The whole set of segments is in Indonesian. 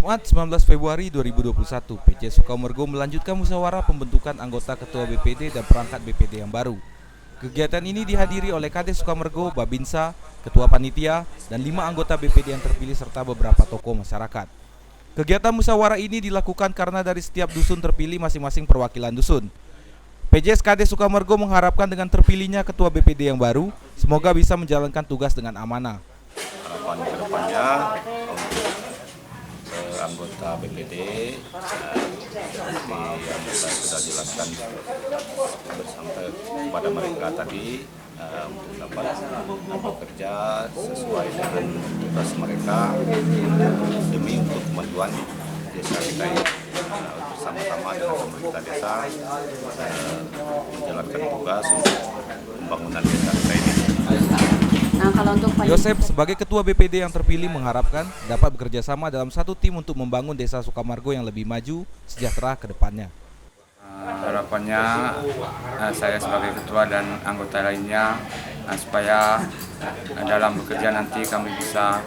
Jumat 19 Februari 2021, PJ Sukomergo melanjutkan musyawarah pembentukan anggota Ketua BPD dan perangkat BPD yang baru. Kegiatan ini dihadiri oleh Kades Sukomergo, Babinsa, Ketua Panitia, dan 5 anggota BPD yang terpilih serta beberapa tokoh masyarakat. Kegiatan musyawarah ini dilakukan karena dari setiap dusun terpilih masing-masing perwakilan dusun. PJS Kades Sukomergo mengharapkan dengan terpilihnya Ketua BPD yang baru, semoga bisa menjalankan tugas dengan amanah. Harapan kedepannya untuk anggota BPD seperti yang saya sudah jelaskan sampai kepada mereka tadi untuk dapat bekerja sesuai dengan tugas mereka demi untuk kemajuan desa kita ini bersama-sama dengan pemerintah desa menjalankan tugas untuk pembangunan desa kita ini. Nah, kalau untuk Yosep sebagai Ketua BPD yang terpilih mengharapkan dapat bekerja sama dalam satu tim untuk membangun desa Sukomergo yang lebih maju, sejahtera ke depannya. Harapannya saya sebagai ketua dan anggota lainnya supaya dalam bekerja nanti kami bisa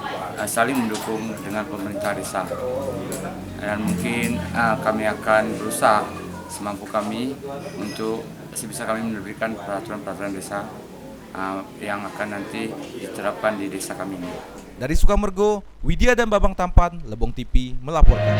saling mendukung dengan pemerintah desa. Dan mungkin kami akan berusaha semampu kami untuk sebisa kami memberikan peraturan-peraturan desa yang akan nanti diterapkan di desa kami ini. Dari Sukomergo, Widya dan Babang Tampan, Lebong TV melaporkan.